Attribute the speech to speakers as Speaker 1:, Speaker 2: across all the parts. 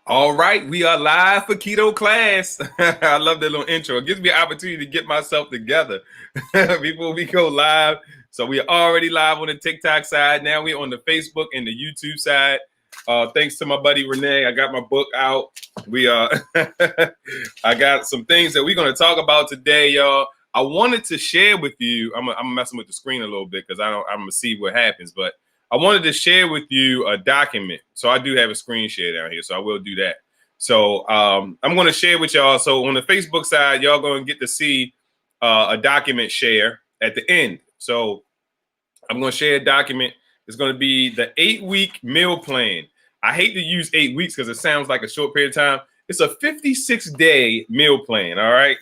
Speaker 1: All right, we are live for Keto class. I love that little intro. It gives me an opportunity to get myself together before we go live. So we are already live on the TikTok side. Now we're on the Facebook and the YouTube side. Thanks to my buddy Renee, I got my book out. We I got some things that we're going to talk about today, y'all. I wanted to share with you. I'm messing with the screen a little bit because I'm gonna see what happens, but I wanted to share with you a document. So I do have a screen share down here, so I will do that. So I'm going to share with y'all. So on the Facebook side, y'all going to get to see a document share at the end. So I'm going to share a document. It's going to be the 8-week meal plan. I hate to use 8 weeks because it sounds like a short period of time. It's a 56-day meal plan, all right?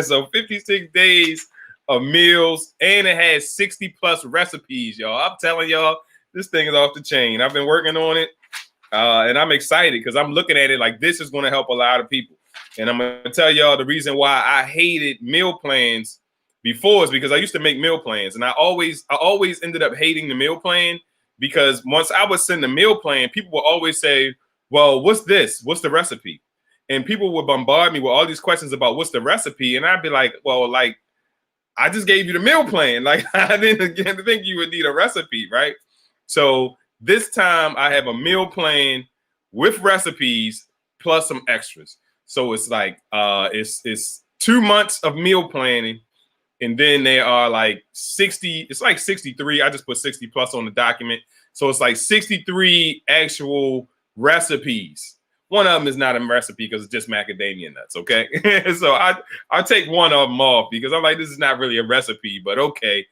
Speaker 1: So 56 days of meals, and it has 60+ recipes, y'all. I'm telling y'all, this thing is off the chain. I've been working on it, and I'm excited because I'm looking at it like this is going to help a lot of people. And I'm going to tell y'all the reason why I hated meal plans before is because I used to make meal plans, and I always ended up hating the meal plan because once I would send the meal plan, people would always say, well, what's this? What's the recipe? And people would bombard me with all these questions about what's the recipe. And I'd be like, well, like, I just gave you the meal plan. Like, I didn't think you would need a recipe, right? So this time I have a meal plan with recipes plus some extras. So it's like it's 2 months of meal planning, and then there are like 60. It's like 63. I just put 60 plus on the document, so it's like 63 actual recipes. One of them is not a recipe because it's just macadamia nuts. Okay, so I take one of them off because I'm like, this is not really a recipe, but okay.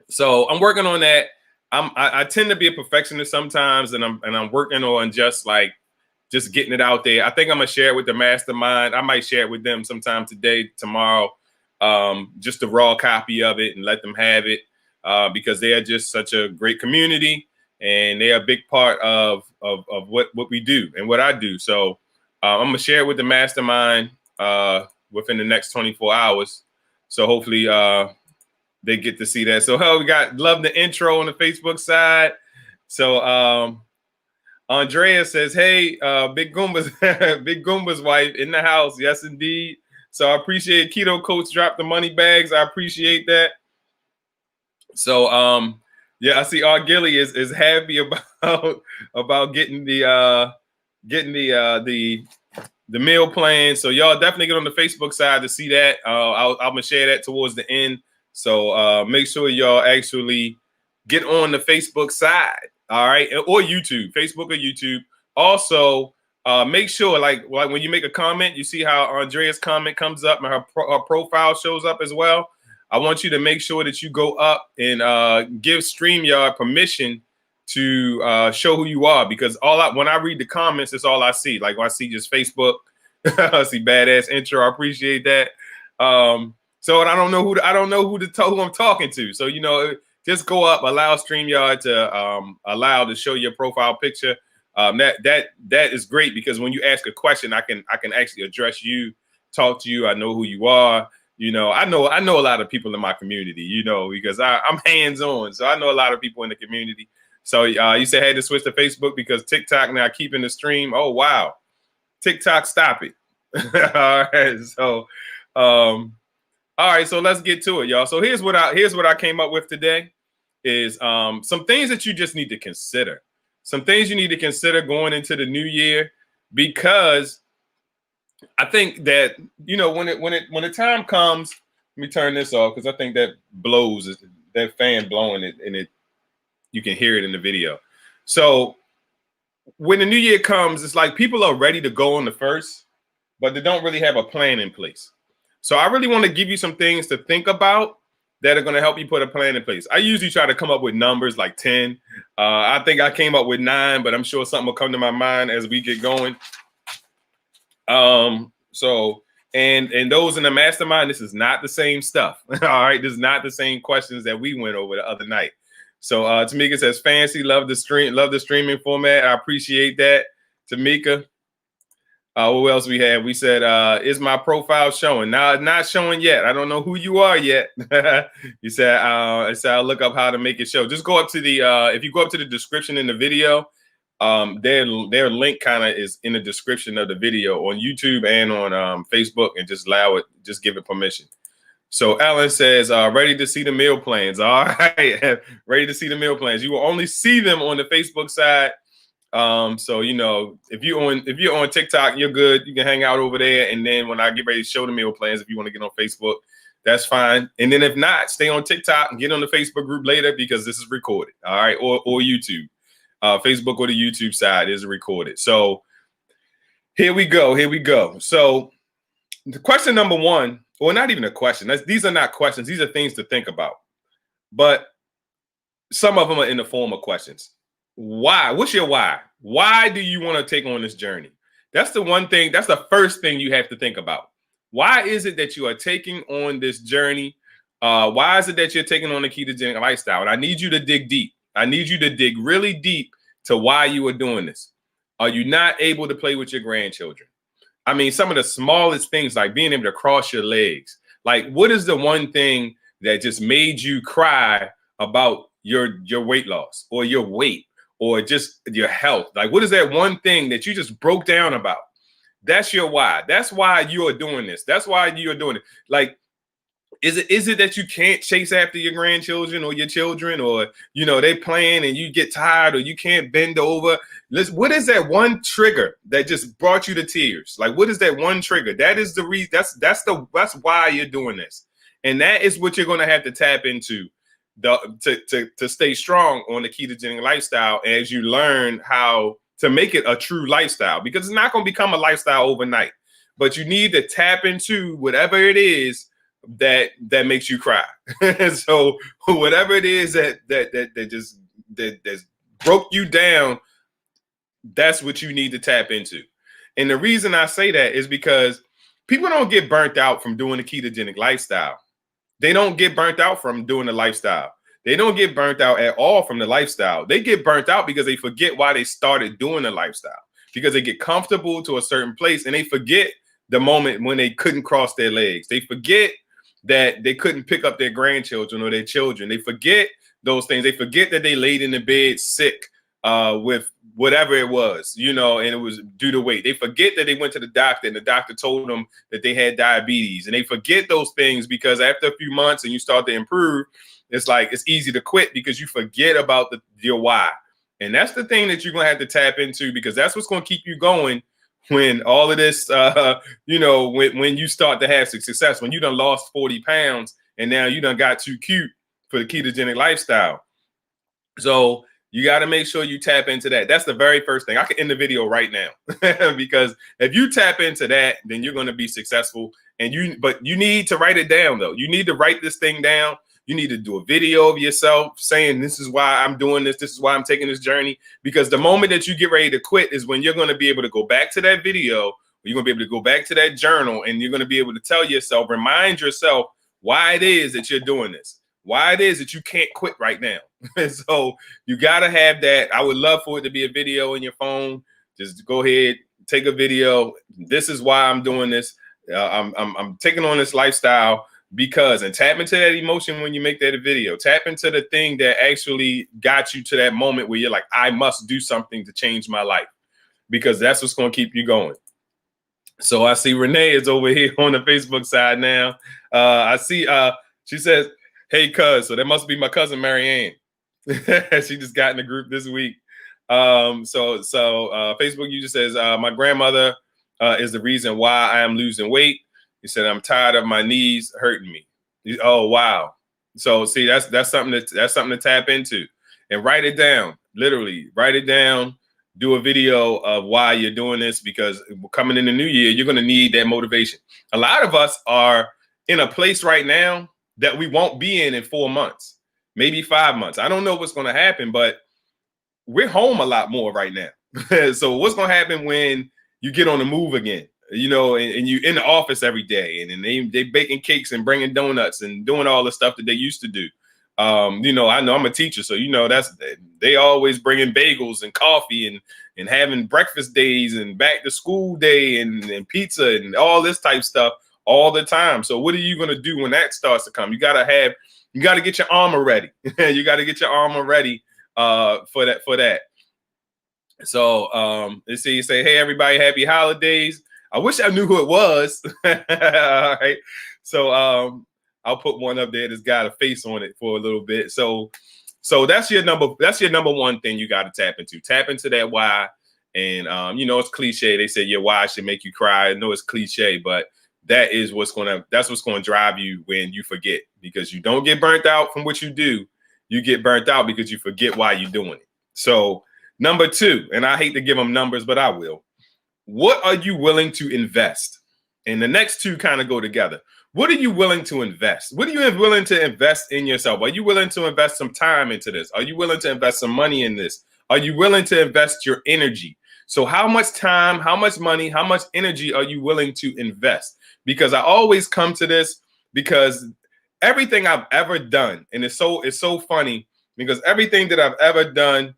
Speaker 1: So I'm working on that. I tend to be a perfectionist sometimes, and I'm working on just getting it out there. I think I'm gonna share it with the mastermind. I might share it with them sometime today, tomorrow, just a raw copy of it and let them have it because they are just such a great community and they are a big part of what we do and what I do. So I'm gonna share it with the mastermind within the next 24 hours. So hopefully they get to see that. So we got love the intro on the Facebook side. So Andrea says, hey, Big Goomba's Big Goomba's wife in the house. Yes, indeed. So I appreciate Keto Coach dropped the money bags. I appreciate that. So yeah, I see R. Gilly is happy about getting the meal plan. So y'all definitely get on the Facebook side to see that. I'm gonna share that towards the end. So make sure y'all actually get on the Facebook side, all right, or YouTube, Facebook or YouTube. Also, make sure like when you make a comment, you see how Andrea's comment comes up and her profile shows up as well. I want you to make sure that you go up and give StreamYard permission to show who you are, because when I read the comments, it's all I see. Like when I see just Facebook, I see badass intro. I appreciate that. So I don't know who who I'm talking to. So just go up, allow StreamYard to allow to show your profile picture. That is great because when you ask a question, I can actually address you, talk to you. I know who you are. I know a lot of people in my community. Because I'm hands on, so I know a lot of people in the community. So you said I had to switch to Facebook because TikTok now keeping the stream. Oh wow, TikTok, stop it. All right, so. All right, so let's get to it, y'all. So here's what I came up with today is some things that you just need to consider. Some things you need to consider going into the new year, because I think that when the time comes, let me turn this off because I think that that fan blowing it, and you can hear it in the video. So when the new year comes, it's like people are ready to go on the first, but they don't really have a plan in place. So I really want to give you some things to think about that are going to help you put a plan in place. I usually try to come up with numbers like 10. I think I came up with 9, but I'm sure something will come to my mind as we get going. So those in the mastermind, this is not the same stuff. All right, this is not the same questions that we went over the other night. So Tamika says, fancy, love the streaming format. I appreciate that, Tamika. What else we had? We said, is my profile showing? Now, not showing yet. I don't know who you are yet. You said, I'll look up how to make it show. Just go up to if you go up to the description in the video, Their link kind of is in the description of the video on YouTube and on Facebook, and just just give it permission. So Ellen says, ready to see the meal plans. All right, ready to see the meal plans. You will only see them on the Facebook side. So if you're on TikTok, you're good. You can hang out over there, and then when I get ready to show the meal plans, if you want to get on Facebook, that's fine. And then if not, stay on TikTok and get on the Facebook group later, because this is recorded. All right, or YouTube, Facebook or the YouTube side is recorded. So here we go. So the question number one, or not even a question. These are not questions. These are things to think about. But some of them are in the form of questions. Why? What's your why? Why do you want to take on this journey? That's the one thing. That's the first thing you have to think about. Why is it that you are taking on this journey? Why is it that you're taking on the ketogenic lifestyle? And I need you to dig deep. I need you to dig really deep to why you are doing this. Are you not able to play with your grandchildren? I mean, some of the smallest things, like being able to cross your legs. Like, what is the one thing that just made you cry about your weight loss, or your weight, or just your health? Like, what is that one thing that you just broke down about? That's your why. That's why you are doing this. That's why you are doing it. Like, is it that you can't chase after your grandchildren or your children, or they playing and you get tired, or you can't bend over? What is that one trigger that just brought you to tears? Like, what is that one trigger? That is the reason. That's why you're doing this, and that is what you're going to have to tap into to stay strong on the ketogenic lifestyle as you learn how to make it a true lifestyle, because it's not going to become a lifestyle overnight. But you need to tap into whatever it is that makes you cry. So whatever it is that broke you down, that's what you need to tap into. And the reason I say that is because people don't get burnt out from doing the ketogenic lifestyle. They don't get burnt out from doing the lifestyle. They don't get burnt out at all from the lifestyle. They get burnt out because they forget why they started doing the lifestyle, because they get comfortable to a certain place and they forget the moment when they couldn't cross their legs. They forget that they couldn't pick up their grandchildren or their children. They forget those things. They forget that they laid in the bed sick with whatever it was, and it was due to weight. They forget that they went to the doctor and the doctor told them that they had diabetes. And they forget those things because after a few months and you start to improve, it's like it's easy to quit because you forget about your why. And that's the thing that you're going to have to tap into, because that's what's going to keep you going when all of this, when you start to have success, when you done lost 40 pounds and now you done got too cute for the ketogenic lifestyle. So you got to make sure you tap into that. That's the very first thing. I can end the video right now because if you tap into that, then you're going to be successful. But you need to write it down, though. You need to write this thing down. You need to do a video of yourself saying, this is why I'm doing this. This is why I'm taking this journey. Because the moment that you get ready to quit is when you're going to be able to go back to that video. You're going to be able to go back to that journal, and you're going to be able to tell yourself, remind yourself why it is that you're doing this, why it is that you can't quit right now. So you got to have that. I would love for it to be a video in your phone. Just go ahead, take a video. This is why I'm doing this. I'm taking on this lifestyle because, and tap into that emotion when you make that video. Tap into the thing that actually got you to that moment where you're like, I must do something to change my life, because that's what's going to keep you going. So I see Renee is over here on the Facebook side now. I see she says, hey, cuz. So that must be my cousin, Marianne. She just got in the group this week. So Facebook user says, my grandmother is the reason why I am losing weight. He said, I'm tired of my knees hurting me. Oh, wow. So see, that's something to tap into and write it down. Literally write it down. Do a video of why you're doing this, because coming in the new year, you're going to need that motivation. A lot of us are in a place right now that we won't be in 4 months, maybe 5 months. I don't know what's going to happen, but we're home a lot more right now. So what's going to happen when you get on the move again, and you're in the office every day, and they baking cakes and bringing donuts and doing all the stuff that they used to do. I know I'm a teacher, so they always bringing bagels and coffee and having breakfast days and back to school day and pizza and all this type stuff all the time. So what are you going to do when that starts to come? You got to get your armor ready. You got to get your armor ready for that. So let's see, you say, hey everybody, happy holidays. I wish I knew who it was. All right. So I'll put one up there that's got a face on it for a little bit. So that's your number one thing you got to tap into. Tap into that why. And it's cliche. They say your why should make you cry. I know it's cliche, but that's what's gonna drive you when you forget, because you don't get burnt out from what you do. You get burnt out because you forget why you're doing it. So number two, and I hate to give them numbers, but I will. What are you willing to invest? And the next two kind of go together. What are you willing to invest? What are you willing to invest in yourself? Are you willing to invest some time into this? Are you willing to invest some money in this? Are you willing to invest your energy? So how much time, how much money, how much energy are you willing to invest? Because I always come to this because everything I've ever done, and it's so funny because everything that I've ever done,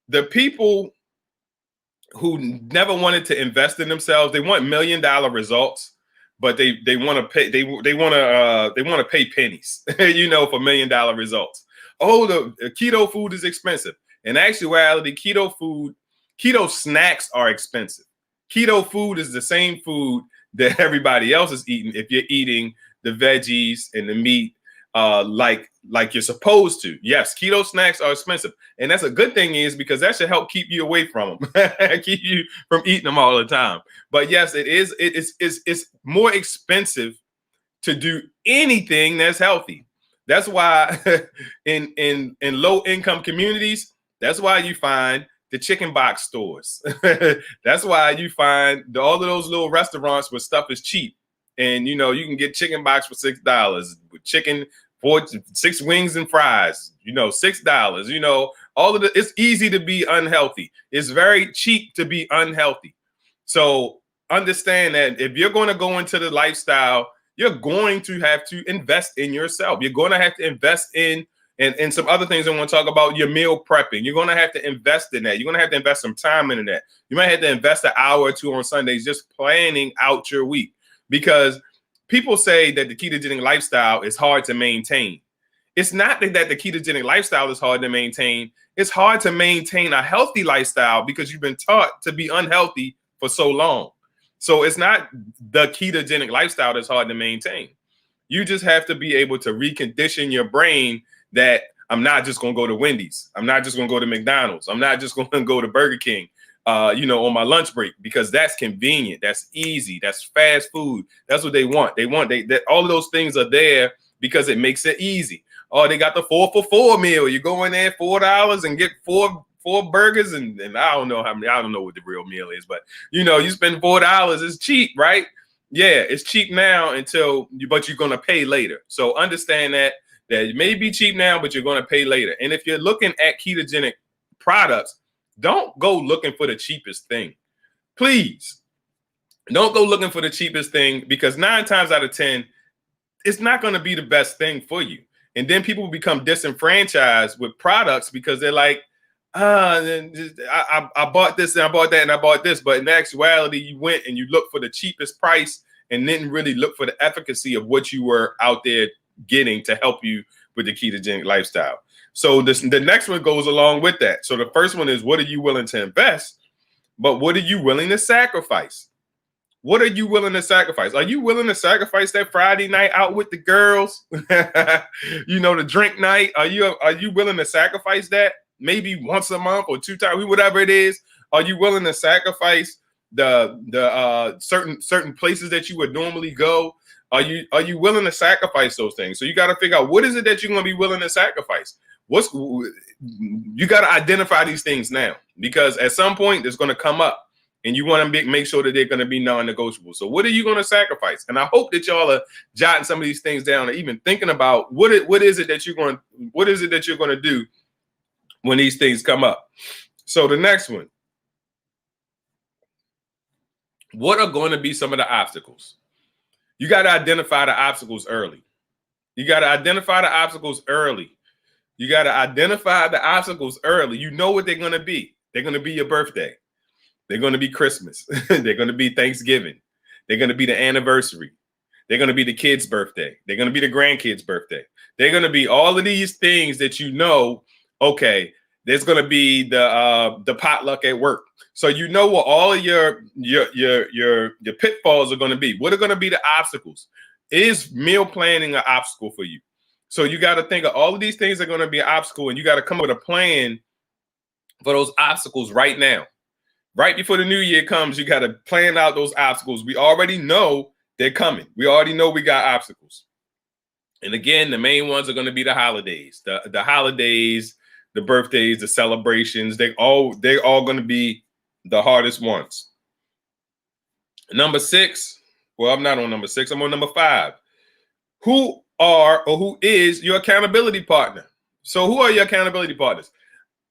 Speaker 1: the people who never wanted to invest in themselves, they want $1 million results, but they want to pay they want to pay pennies, for $1 million results. Oh, the keto food is expensive. In actuality, keto snacks are expensive. Keto food is the same food that everybody else is eating if you're eating the veggies and the meat like you're supposed to. Yes, keto snacks are expensive, and that's a good thing, is because that should help keep you away from them, keep you from eating them all the time. But yes, it's more expensive to do anything that's healthy. That's why in low income communities, that's why you find the chicken box stores. That's why you find all of those little restaurants where stuff is cheap. And you can get chicken box for $6 with chicken, 6 wings and fries, $6. All of it's easy to be unhealthy. It's very cheap to be unhealthy. So understand that if you're going to go into the lifestyle, you're going to have to invest in yourself. You're going to have to invest in and some other things I want to talk about. Your meal prepping. You're going to have to invest in that. You're going to have to invest some time in that. You might have to invest an hour or two on Sundays just planning out your week, because people say that the ketogenic lifestyle is hard to maintain. It's not that the ketogenic lifestyle is hard to maintain. It's hard to maintain a healthy lifestyle because you've been taught to be unhealthy for so long. So it's not the ketogenic lifestyle that's hard to maintain. You just have to be able to recondition your brain that I'm not just going to go to Wendy's. I'm not just going to go to McDonald's. I'm not just going to go to Burger King, on my lunch break, because that's convenient. That's easy. That's fast food. That's what they want. That all of those things are there because it makes it easy. Oh, they got the 4 for $4 meal. You go in there $4 and get four burgers, and I don't know how many. I don't know what the real meal is, but you spend $4. It's cheap, right? Yeah, it's cheap now but you're gonna pay later. So understand that it may be cheap now, but you're gonna pay later. And if you're looking at ketogenic products, don't go looking for the cheapest thing. Please don't go looking for the cheapest thing, because 9 times out of 10, it's not going to be the best thing for you. And then people become disenfranchised with products because they're like, I bought this and I bought that and I bought this. But in actuality, you went and you looked for the cheapest price and didn't really look for the efficacy of what you were out there getting to help you with the ketogenic lifestyle. So the next one goes along with that. So the first one is, what are you willing to invest? But what are you willing to sacrifice? What are you willing to sacrifice? Are you willing to sacrifice that Friday night out with the girls? The drink night. Are you willing to sacrifice that? Maybe once a month or 2 times, whatever it is. Are you willing to sacrifice the certain places that you would normally go? Are you willing to sacrifice those things? So you got to figure out, what is it that you're going to be willing to sacrifice? You got to identify these things now, because at some point it's going to come up. And you want to make sure that they're going to be non-negotiable. So what are you going to sacrifice? And I hope that y'all are jotting some of these things down, or even thinking about what is it that you're going to do when these things come up. So the next one, what are going to be some of the obstacles? You got to identify the obstacles early. You know what they're going to be. They're going to be your birthday. They're going to be Christmas. They're going to be Thanksgiving. They're going to be the anniversary. They're going to be the kid's birthday. They're going to be the grandkid's birthday. They're going to be all of these things that okay, There's going to be the potluck at work. So you know what all of your pitfalls are going to be. What are going to be the obstacles? Is meal planning an obstacle for you? So you got to think of all of these things are going to be an obstacle, and you got to come up with a plan for those obstacles right now. Right before the new year comes, you got to plan out those obstacles. We already know they're coming. We already know we got obstacles. And again, the main ones are going to be the holidays, the holidays, the birthdays, the celebrations. They're all going to be the hardest ones. Number 6. Well, I'm not on number 6. I'm on number 5. Who is your accountability partner? So who are your accountability partners?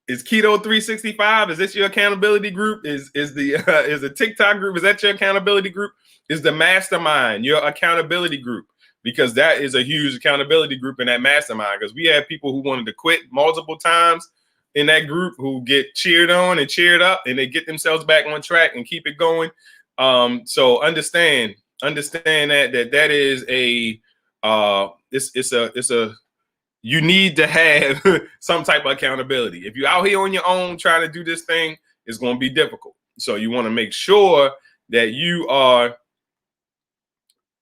Speaker 1: Is Keto 365? Is this your accountability group? Is the TikTok group? Is that your accountability group? Is the mastermind your accountability group? Because that is a huge accountability group in that mastermind. Because we have people who wanted to quit multiple times in that group who get cheered on and cheered up, and they get themselves back on track and keep it going. So understand that is a it's a you need to have some type of accountability. If you're out here on your own trying to do this thing, it's going to be difficult. So you want to make sure that you are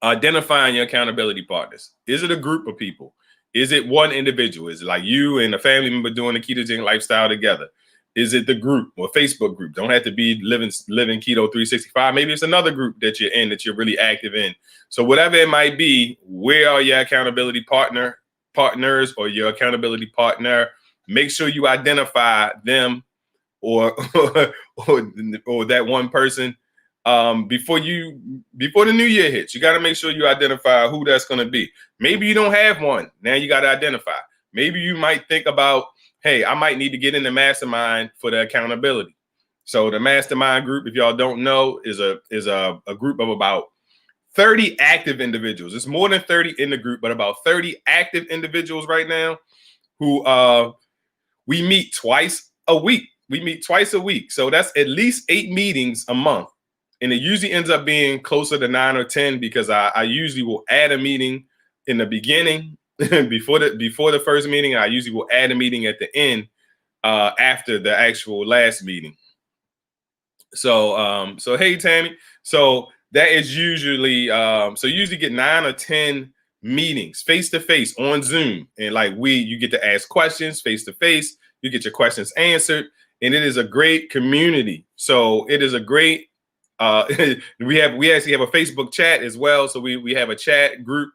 Speaker 1: identifying your accountability partners. Is it a group of people? Is it one individual? Is it like you and a family member doing the ketogenic lifestyle together? Is it the group or Facebook group? Don't have to be living Keto 365. Maybe it's another group that you're in that you're really active in. So whatever it might be, where are your accountability partners or your accountability partner? Make sure you identify them or that one person before the new year hits. You got to make sure you identify who that's going to be. Maybe you don't have one. Now you got to identify. Maybe you might think about, hey, I might need to get in the mastermind for the accountability. So the mastermind group, if y'all don't know, is a group of about 30 active individuals. It's more than 30 in the group, but about 30 active individuals right now who we meet twice a week. So that's at least 8 meetings a month. And it usually ends up being closer to 9 or 10 because I usually will add a meeting in the beginning before the first meeting. I usually will add a meeting at the end after the actual last meeting. So hey Tammy, so that is usually so you usually get 9 or 10 meetings face to face on Zoom, and you get to ask questions face to face. You get your questions answered, and it is a great community. So it is a great. We actually have a Facebook chat as well. So we have a chat group,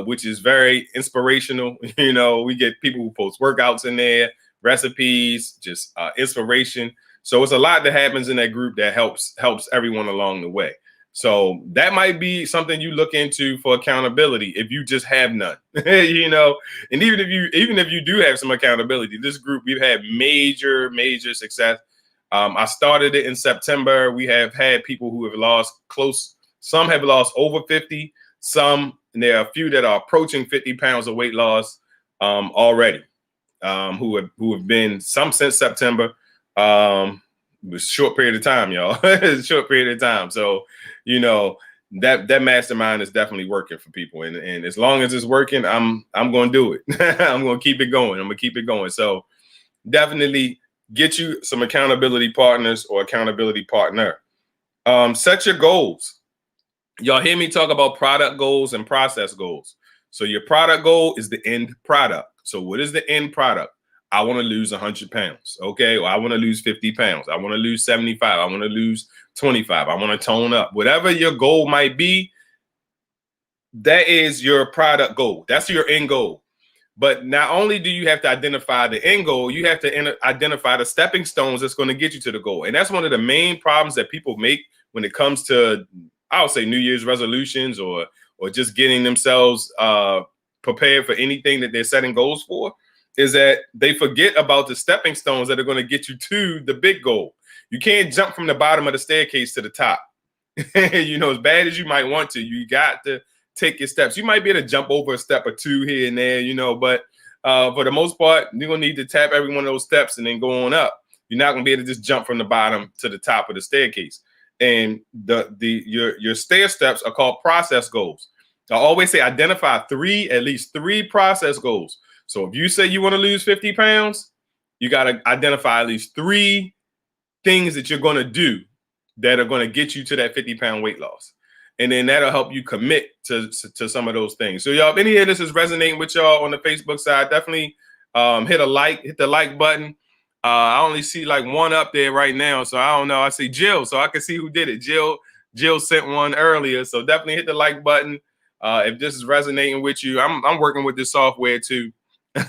Speaker 1: which is very inspirational. You know, we get people who post workouts in there, recipes, just inspiration. So it's a lot that happens in that group that helps everyone along the way. So that might be something you look into for accountability if you just have none, you know. And even if you do have some accountability, this group, we've had major success. I started it in September. We have had people who have lost some have lost over 50, and there are a few that are approaching 50 pounds of weight loss already, who have been some since September. It was a short period of time, y'all. It's a short period of time. So, you know, that mastermind is definitely working for people. And as long as it's working, I'm going to do it. I'm going to keep it going. So definitely get you some accountability partners or accountability partner. Set your goals. Y'all hear me talk about product goals and process goals. So your product goal is the end product. So what is the end product? I want to lose 100 pounds. Okay. Or I want to lose 50 pounds. I want to lose 75. I want to lose 25. I want to tone up. Whatever your goal might be, that is your product goal. That's your end goal. But not only do you have to identify the end goal, you have to identify the stepping stones that's going to get you to the goal. And that's one of the main problems that people make when it comes to, I would say, New Year's resolutions or just getting themselves prepared for anything that they're setting goals for, is that they forget about the stepping stones that are going to get you to the big goal. You can't jump from the bottom of the staircase to the top. You know, as bad as you might want to, you got to take your steps. You might be able to jump over a step or two here and there, you know, but for the most part, you're going to need to tap every one of those steps and then go on up. You're not going to be able to just jump from the bottom to the top of the staircase. And your stair steps are called process goals. I always say identify at least three process goals. So if you say you want to lose 50 pounds, you got to identify at least 3 things that you're going to do that are going to get you to that 50-pound weight loss. And then that'll help you commit to some of those things. So y'all, if any of this is resonating with y'all on the Facebook side, definitely hit the like button. I only see like one up there right now, so I don't know. I see Jill, so I can see who did it. Jill sent one earlier, so definitely hit the like button if this is resonating with you. I'm working with this software too,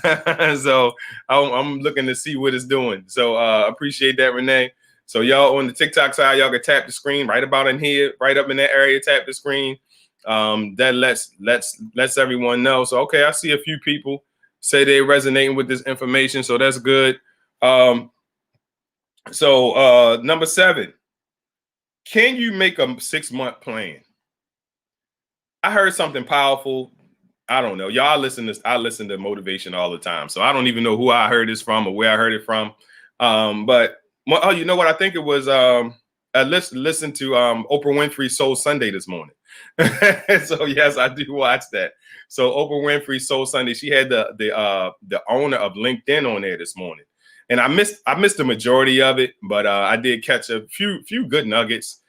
Speaker 1: so I'm looking to see what it's doing. So appreciate that, Renee. So y'all on the TikTok side, y'all can tap the screen right about in here, right up in that area. Tap the screen. That lets everyone know. So okay, I see a few people say they're resonating with this information, so that's good. Number 7, can you make a 6-month plan? I heard something powerful. I don't know. Y'all I listen to motivation all the time. So I don't even know who I heard this from or where I heard it from. You know what? I think it was I listened to Oprah Winfrey's Soul Sunday this morning. So yes, I do watch that. So Oprah Winfrey's Soul Sunday, she had the owner of LinkedIn on there this morning. And I missed the majority of it, but I did catch a few good nuggets.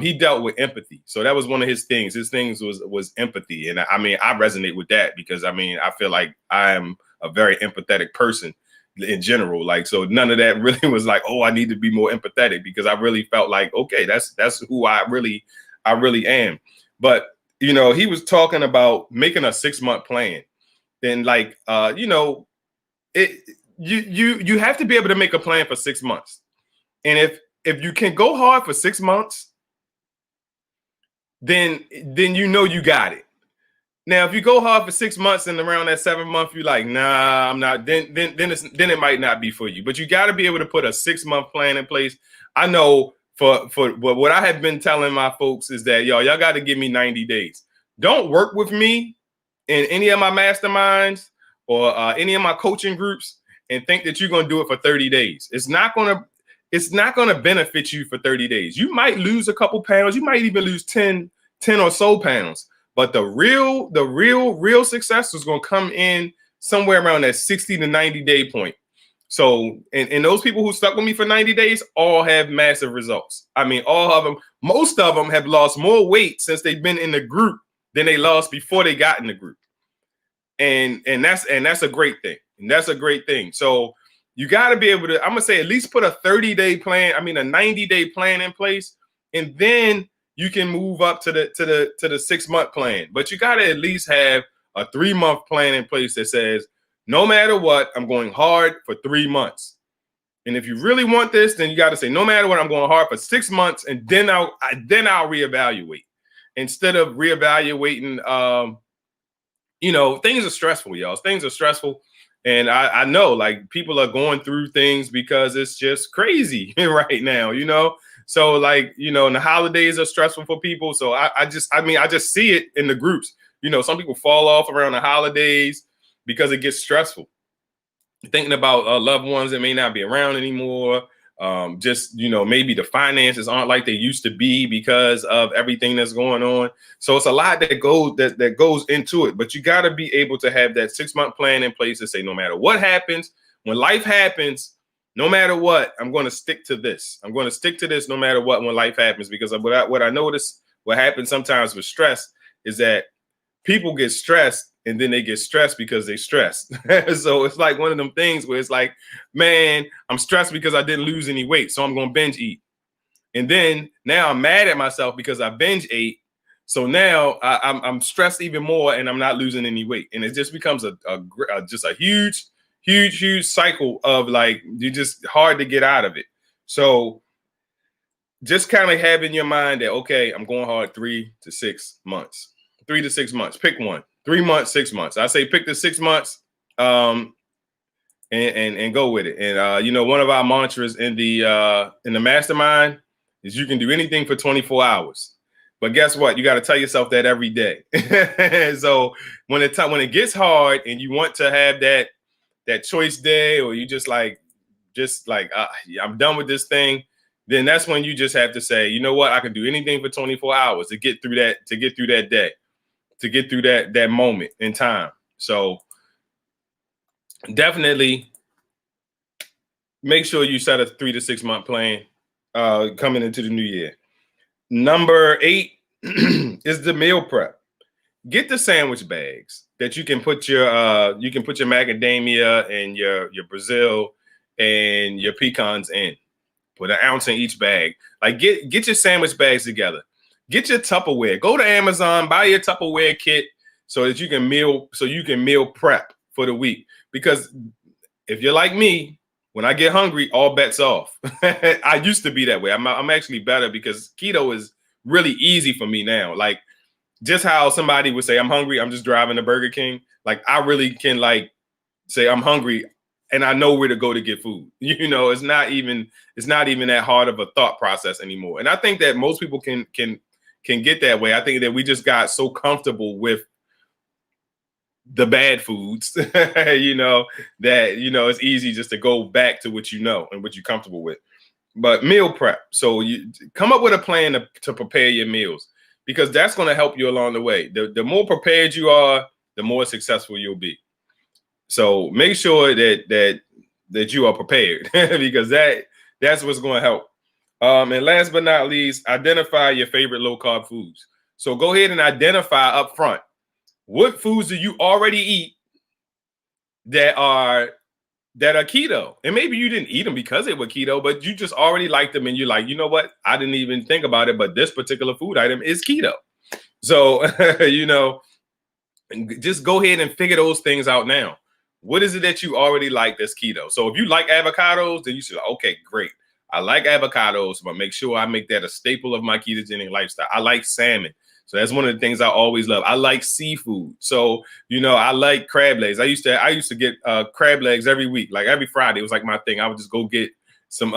Speaker 1: He dealt with empathy, so that was one of his things. His things was empathy, and I mean I resonate with that because I mean I feel like I am a very empathetic person in general. Like so, none of that really was like, oh, I need to be more empathetic because I really felt like okay, that's who I really am. But you know, he was talking about making a 6-month plan. Then like you have to be able to make a plan for 6 months, and if you can go hard for 6 months. Then you got it. Now, if you go hard for 6 months and around that 7th month, you're like, nah, I'm not. Then it might not be for you. But you got to be able to put a 6-month plan in place. I know for what I have been telling my folks is that y'all got to give me 90 days. Don't work with me in any of my masterminds or any of my coaching groups and think that you're going to do it for 30 days. It's not going to benefit you for 30 days. You might lose a couple pounds. You might even lose 10 or so pounds. But the real success is going to come in somewhere around that 60 to 90 day point. So, and those people who stuck with me for 90 days all have massive results. I mean, all of them, most of them have lost more weight since they've been in the group than they lost before they got in the group. And that's a great thing. And that's a great thing. So you got to be able to, I'm going to say at least put a 30-day plan, a 90-day plan in place. And then you can move up to the 6-month plan. But you got to at least have a 3-month plan in place that says, no matter what, I'm going hard for 3 months. And if you really want this, then you got to say, no matter what, I'm going hard for 6 months, and then I'll reevaluate. Instead of reevaluating, things are stressful, y'all. Things are stressful. And I know like people are going through things because it's just crazy right now, So like, and the holidays are stressful for people. So I just see it in the groups. Some people fall off around the holidays because it gets stressful. Thinking about loved ones that may not be around anymore. Maybe the finances aren't like they used to be because of everything that's going on. So it's a lot that goes into it. But you got to be able to have that 6-month plan in place to say, no matter what happens, when life happens, no matter what, I'm going to stick to this. I'm going to stick to this no matter what when life happens. Because what I notice what happens sometimes with stress is that people get stressed and then they get stressed because they stressed. So it's like one of them things where it's like, man, I'm stressed because I didn't lose any weight. So I'm going to binge eat. And then now I'm mad at myself because I binge ate. So now I'm stressed even more and I'm not losing any weight. And it just becomes a huge cycle of like, you just hard to get out of it. So just kind of have in your mind that, okay, I'm going hard 3 to 6 months. 3 to 6 months. Pick one. 3 months, 6 months. I say pick the 6 months and go with it. And one of our mantras in the mastermind is you can do anything for 24 hours. But guess what? You got to tell yourself that every day. So when it gets hard and you want to have that choice day, or you just like I'm done with this thing, then that's when you just have to say, you know what? I can do anything for 24 hours to get through that day. To get through that moment in time. So definitely make sure you set a 3 to 6 month plan coming into the new year. Number 8 is the meal prep. Get the sandwich bags that you can put your macadamia and your Brazil and your pecans in. Put an ounce in each bag. Like get your sandwich bags together. Get your Tupperware. Go to Amazon, buy your Tupperware kit so that you can meal prep for the week. Because if you're like me, when I get hungry, all bets off. I used to be that way. I'm actually better because keto is really easy for me now. Like just how somebody would say, I'm hungry, I'm just driving to Burger King. Like I really can like say I'm hungry and I know where to go to get food. You know, it's not even that hard of a thought process anymore. And I think that most people can get that way. I think that we just got so comfortable with the bad foods, you know, that, you know, it's easy just to go back to what you know and what you're comfortable with. But meal prep. So you come up with a plan to prepare your meals, because that's going to help you along the way. The more prepared you are, the more successful you'll be. So make sure that you are prepared because that's what's going to help. And last but not least, identify your favorite low carb foods. So go ahead and identify up front, what foods do you already eat that are keto? And maybe you didn't eat them because they were keto, but you just already like them and you're like, you know what? I didn't even think about it, but this particular food item is keto. So, you know, just go ahead and figure those things out now. What is it that you already like that's keto? So if you like avocados, then you should, okay, great. I like avocados, but make sure I make that a staple of my ketogenic lifestyle. I like salmon. So that's one of the things I always love. I like seafood. So, you know, I like crab legs. I used to get crab legs every week. Like every Friday, it was like my thing. I would just go get some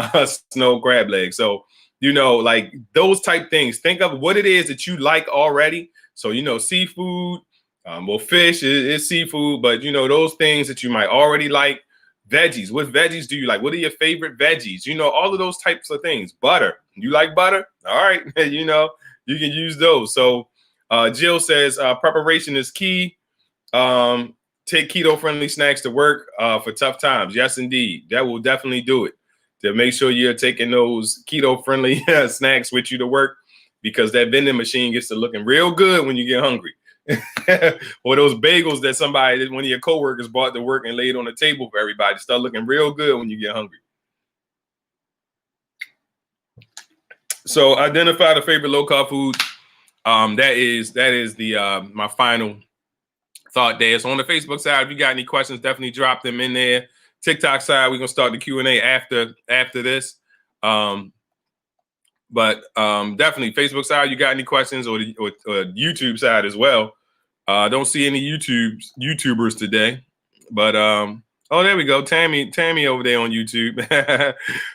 Speaker 1: snow crab legs. So, you know, like those type things. Think of what it is that you like already. So, you know, seafood, well, fish is seafood, but, you know, those things that you might already like. Veggies. What veggies do you like? What are your favorite veggies? You know, all of those types of things. Butter. You like butter? All right. You know, you can use those. So Jill says preparation is key. Take keto-friendly snacks to work for tough times. Yes, indeed. That will definitely do it. To make sure you're taking those keto-friendly snacks with you to work, because that vending machine gets to looking real good when you get hungry. Or those bagels that one of your coworkers bought to work and laid on the table for everybody start looking real good when you get hungry. So identify the favorite low carb food. That is the my final thought there. So on the Facebook side, if you got any questions, definitely drop them in there. TikTok side, we're gonna start the Q&A after this. But definitely Facebook side, you got any questions, or YouTube side as well. Don't see any YouTubers today, but oh, there we go. Tammy over there on YouTube.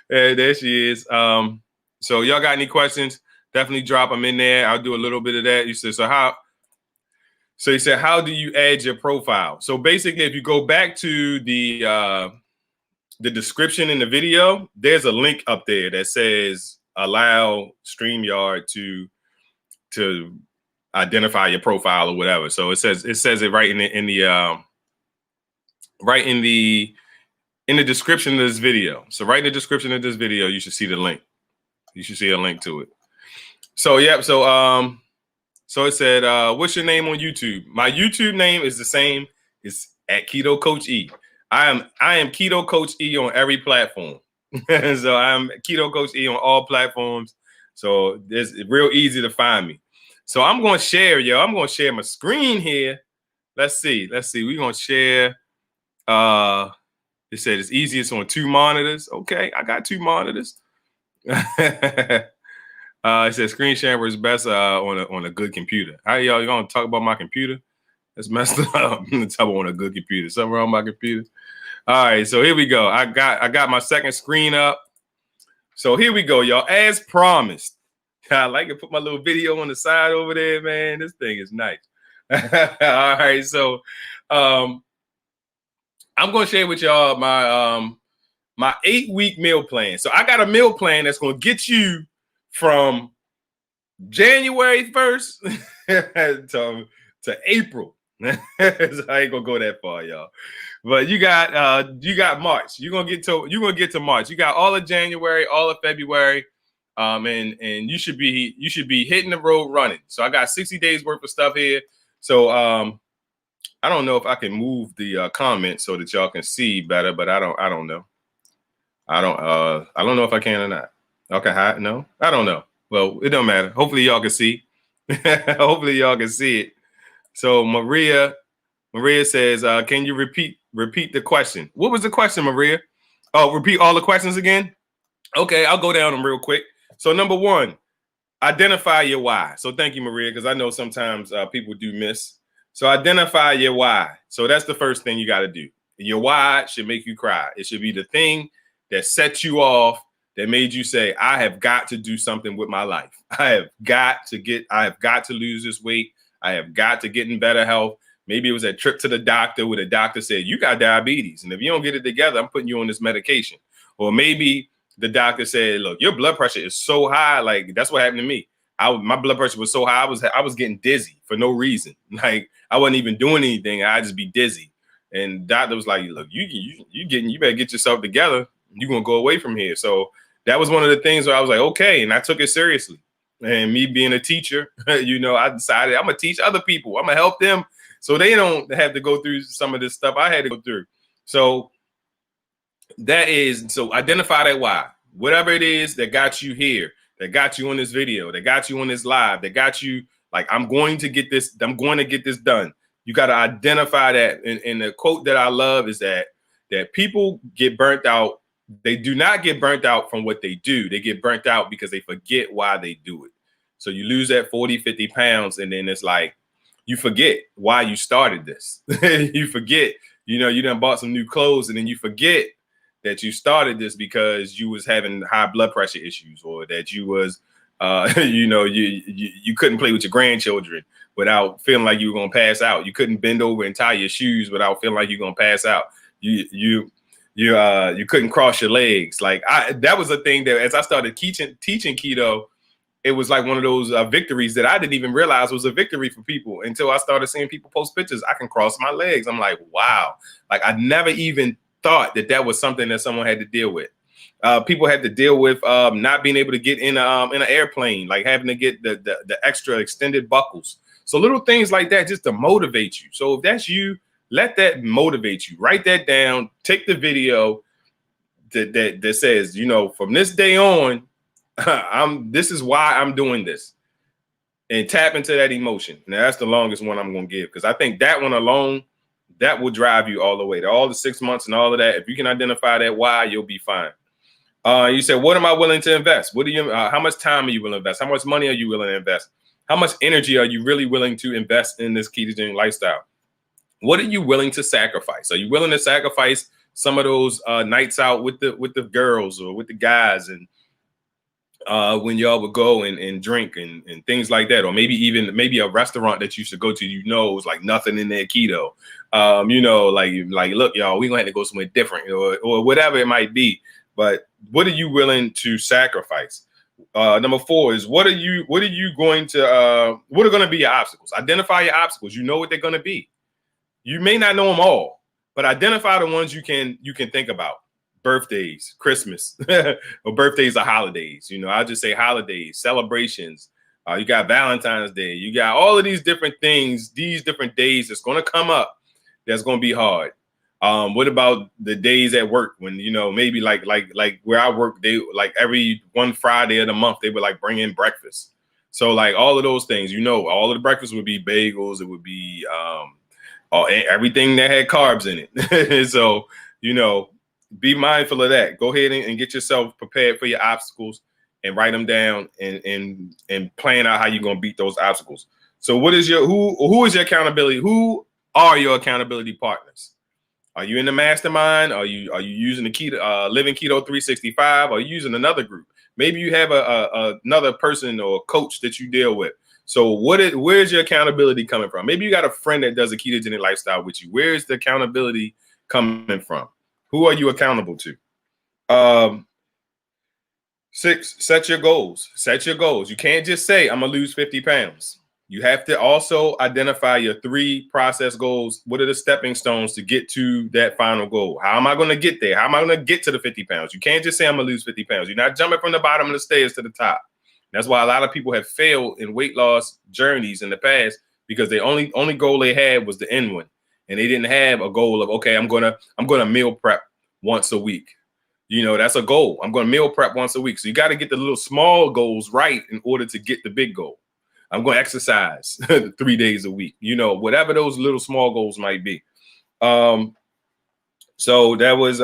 Speaker 1: There she is. So y'all got any questions? Definitely drop them in there. I'll do a little bit of that. You said, so you said, how do you add your profile? So basically, if you go back to the description in the video, there's a link up there that says allow StreamYard to identify your profile or whatever. So it says it right in the description of this video. So right in the description of this video, you should see the link. You should see a link to it. So yep. So it said, what's your name on YouTube? My YouTube name is the same. It's at Keto Coach E. I am Keto Coach E on every platform. So I'm Keto Coach E on all platforms. So it's real easy to find me. So I'm going to share, I'm going to share my screen here. Let's see. We're going to share. It said it's easiest on 2 monitors. Okay, I got 2 monitors. It says screen share is best on a good computer. How y'all going to talk about my computer? That's messed up. Talk about on a good computer. Something wrong with my computer. All right, so here we go. I got my second screen up. So here we go, y'all. As promised, I like to put my little video on the side over there, man. This thing is nice. All right, so I'm going to share with y'all my 8-week meal plan. So I got a meal plan that's going to get you from January 1st to April. I ain't gonna go that far, y'all. But you got March. You're gonna get to March. You got all of January, all of February, and you should be hitting the road running. So I got 60 days worth of stuff here. So I don't know if I can move the comments so that y'all can see better, but I don't know. I don't know if I can or not. Okay, no, I don't know. Well, it don't matter. Hopefully y'all can see. Hopefully y'all can see it. So Maria says, can you repeat the question? What was the question, Maria? Oh, repeat all the questions again? Okay, I'll go down them real quick. So number one, identify your why. So thank you, Maria, because I know sometimes people do miss. So identify your why. So that's the first thing you got to do. Your why should make you cry. It should be the thing that set you off, that made you say, I have got to do something with my life. I have got to lose this weight. I have got to get in better health. Maybe it was a trip to the doctor where the doctor said, you got diabetes. And if you don't get it together, I'm putting you on this medication. Or maybe the doctor said, look, your blood pressure is so high. Like, that's what happened to me. My blood pressure was so high. I was getting dizzy for no reason. Like, I wasn't even doing anything. I'd just be dizzy. And doctor was like, look, you better get yourself together. You're going to go away from here. So that was one of the things where I was like, okay. And I took it seriously. And me being a teacher, I decided I'm going to teach other people. I'm going to help them so they don't have to go through some of this stuff I had to go through. So identify that why. Whatever it is that got you here, that got you on this video, that got you on this live, that got you like, I'm going to get this done. You got to identify that. And the quote that I love is that people get burnt out. They do not get burnt out from what they do. They get burnt out because they forget why they do it. So you lose that 40, 50 pounds. And then it's like, you forget why you started this. You forget, you done bought some new clothes, and then you forget that you started this because you was having high blood pressure issues, or that you was, you couldn't play with your grandchildren without feeling like you were going to pass out. You couldn't bend over and tie your shoes without feeling like you're going to pass out. You couldn't cross your legs. Like that was a thing that as I started teaching keto, it was like one of those victories that I didn't even realize was a victory for people until I started seeing people post pictures. I can cross my legs. I'm like, wow. Like I never even thought that was something that someone had to deal with. People had to deal with not being able to get in an airplane, like having to get the extra extended buckles. So little things like that just to motivate you. So if that's you, let that motivate you. Write that down. Take the video that says, from this day on, this is why I'm doing this, and tap into that emotion. Now that's the longest one I'm going to give, because I think that one alone, that will drive you all the way to all the 6 months and all of that. If you can identify that why, you'll be fine. You said, what am I willing to invest? How much time are you willing to invest? How much money are you willing to invest? How much energy are you really willing to invest in this ketogenic lifestyle? What are you willing to sacrifice? Are you willing to sacrifice some of those nights out with the girls or with the guys, and when y'all would go and drink and things like that, or maybe a restaurant that you should go to, is like nothing in there keto, like look, y'all, we gonna have to go somewhere different, or whatever it might be. But what are you willing to sacrifice? Number 4 is what are going to be your obstacles? Identify your obstacles. You know what they're going to be. You may not know them all, but identify the ones you can think about. Birthdays, Christmas, or birthdays or holidays. I'll just say holidays, celebrations. You got Valentine's Day. You got all of these different things, these different days that's going to come up that's going to be hard. What about the days at work when, maybe like where I work, they like every one Friday of the month, they would like bring in breakfast. So like all of those things, all of the breakfast would be bagels. It would be everything that had carbs in it. So, be mindful of that. Go ahead and get yourself prepared for your obstacles and write them down and plan out how you're going to beat those obstacles. So who is your accountability? Who are your accountability partners? Are you in the mastermind? Are you using the Keto, Living Keto 365? Are you using another group? Maybe you have another person or coach that you deal with. So where's your accountability coming from? Maybe you got a friend that does a ketogenic lifestyle with you. Where's the accountability coming from? Who are you accountable to? 6, set your goals. Set your goals. You can't just say, I'm going to lose 50 pounds. You have to also identify your 3 process goals. What are the stepping stones to get to that final goal? How am I going to get there? How am I going to get to the 50 pounds? You can't just say I'm going to lose 50 pounds. You're not jumping from the bottom of the stairs to the top. That's why a lot of people have failed in weight loss journeys in the past, because the only goal they had was the end one. And they didn't have a goal of, okay, I'm gonna meal prep once a week. You know, that's a goal. I'm going to meal prep once a week. So you got to get the little small goals right in order to get the big goal. I'm going to exercise 3 days a week, you know, whatever those little small goals might be. So that was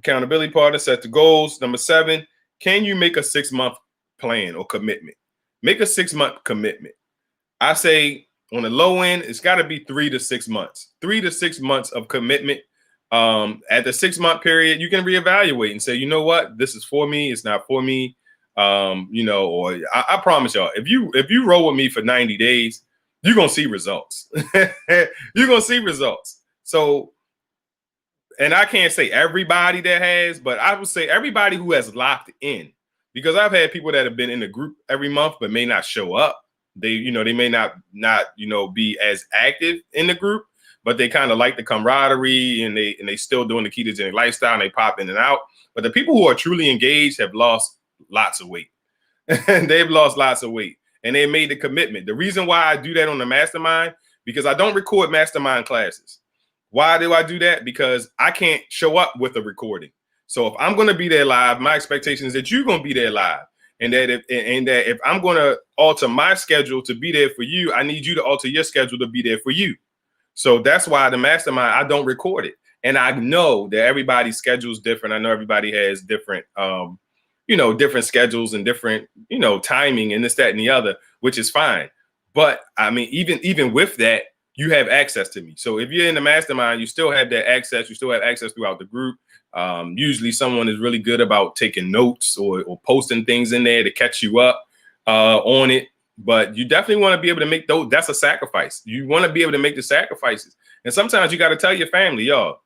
Speaker 1: accountability part of set the goals. Number 7, can you make a 6-month plan or commitment? Make a 6-month commitment. I say on the low end, it's got to be 3 to 6 months, 3 to 6 months of commitment. At the 6-month period, you can reevaluate and say, you know what, this is for me, it's not for me. You know, or I promise y'all, if you roll with me for 90 days, you're gonna see results. You're gonna see results. So, and I can't say everybody that has, but I would say everybody who has locked in, because I've had people that have been in the group every month but may not show up. They, you know, they may not you know, be as active in the group, but they kind of like the camaraderie, and they still doing the ketogenic lifestyle, and they pop in and out. But the people who are truly engaged have lost lots of weight. They've lost lots of weight, and they made the commitment. The reason why I do that on the mastermind, because I don't record mastermind classes. Why do I do that? Because I can't show up with a recording. So if I'm going to be there live, my expectation is that you're going to be there live. And that if I'm going to alter my schedule to be there for you, I need you to alter your schedule to be there for you. So that's why the mastermind, I don't record it. And I know that everybody's schedule is different. I know everybody has different, you know, different schedules and different, you know, timing and this, that, and the other, which is fine. But I mean, even with that, you have access to me. So if you're in the mastermind, you still have that access. You still have access throughout the group. Usually someone is really good about taking notes or posting things in there to catch you up on it. But you definitely want to be able to make those. That's a sacrifice. You want to be able to make the sacrifices. And sometimes you got to tell your family, y'all,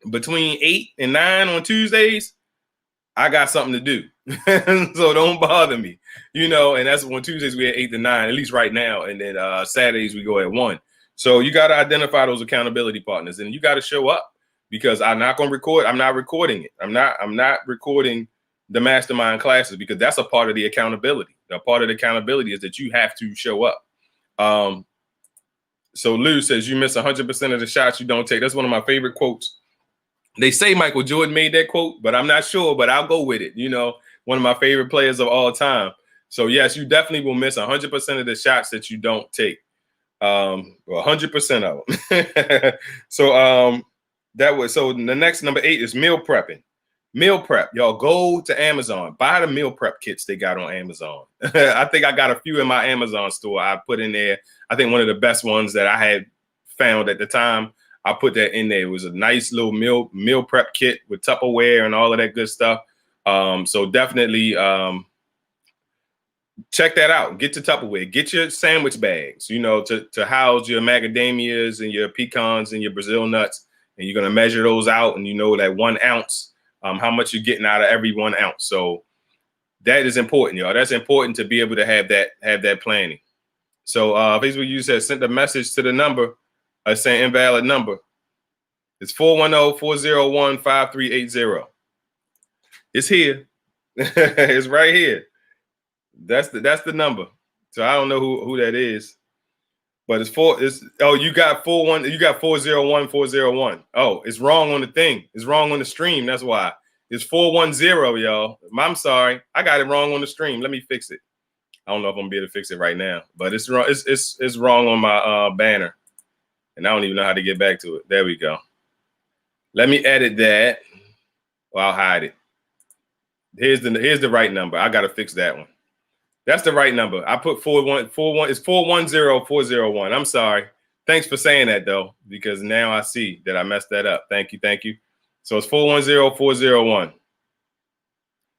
Speaker 1: between 8 and 9 on Tuesdays, I got something to do. So don't bother me, you know. And that's when Tuesdays we at 8 to 9, at least right now. And then Saturdays we go at 1. So you got to identify those accountability partners, and you got to show up, because I'm not going to record. I'm not recording it. I'm not recording the mastermind classes, because that's a part of the accountability. A part of the accountability is that you have to show up. So Lou says you miss 100% of the shots you don't take. That's one of my favorite quotes. They say Michael Jordan made that quote, but I'm not sure, but I'll go with it. You know, one of my favorite players of all time. So yes, you definitely will miss 100% of the shots that you don't take. 100% of them. So so the next number 8 is meal prepping. Meal prep, y'all, go to Amazon, buy the meal prep kits they got on Amazon. I think I got a few in my Amazon store. I put in there, I think one of the best ones that I had found at the time, I put that in there. It was a nice little meal prep kit with Tupperware and all of that good stuff. So definitely check that out. Get your Tupperware. Get your sandwich bags, you know, to house your macadamias and your pecans and your Brazil nuts. And you're going to measure those out, and you know that 1 ounce, how much you're getting out of every 1 ounce. So that is important, y'all. That's important to be able to have that planning. So Facebook user says sent a message to the number, saying invalid number. It's 410-401-5380. It's here. It's right here. That's the number. So I don't know who that is. But you got 401-401. Oh, it's wrong on the thing. It's wrong on the stream. That's why. It's 410, y'all. I'm sorry. I got it wrong on the stream. Let me fix it. I don't know if I'm gonna be able to fix it right now, but it's wrong. It's wrong on my banner. And I don't even know how to get back to it. There we go. Let me edit that. Well, I'll hide it. Here's the right number. I gotta fix that one. That's the right number. I put 411. It's 410-401. I'm sorry. Thanks for saying that though, because now I see that I messed that up. Thank you. So it's 410-401.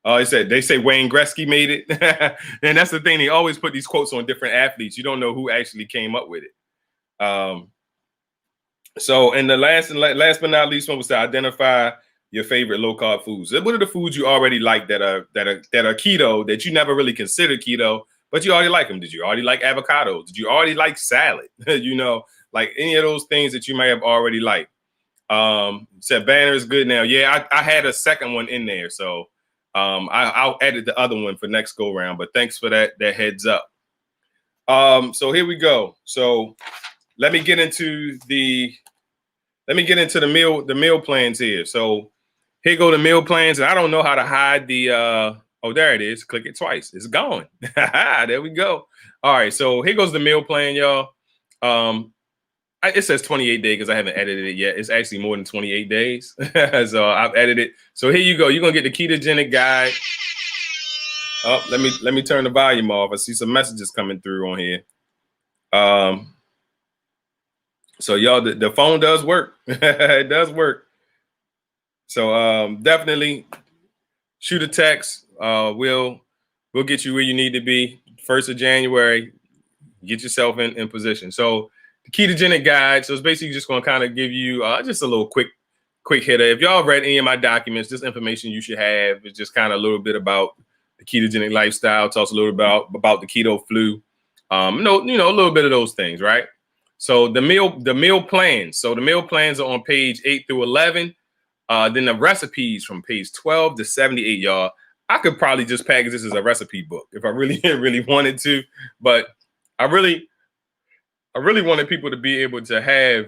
Speaker 1: Oh, they say Wayne Gretzky made it. And that's the thing. They always put these quotes on different athletes. You don't know who actually came up with it. So, and the last but not least one was to identify your favorite low carb foods. What are the foods you already like that are keto, that you never really considered keto, but you already like them. Did you already like avocados? Did you already like salad? Like any of those things that you may have already liked. Said banner is good now. Yeah, I had a second one in there, so I'll edit the other one for next go round. But thanks for that heads up. So here we go. So let me get into the meal plans here. So here go the meal plans, and I don't know how to hide the oh, there it is. Click it twice. It's gone. There we go. All right, so here goes the meal plan, y'all. It says 28 days because I haven't edited it yet. It's actually more than 28 days. So I've edited it. So here you go. You're gonna get the ketogenic guide. Oh, let me turn the volume off. I see some messages coming through on here. So y'all, the phone does work. It does work. So definitely shoot a text. We'll get you where you need to be. 1st of January, get yourself in position. So the ketogenic guide. So it's basically just going to kind of give you just a little quick hitter. If y'all read any of my documents, this information you should have is just kind of a little bit about the ketogenic lifestyle. Talks a little about the keto flu. A little bit of those things, right? So the meal plans. So the meal plans are on page 8 through 11. Then the recipes from page 12 to 78, y'all. I could probably just package this as a recipe book if I really, really wanted to. But I really wanted people to be able to have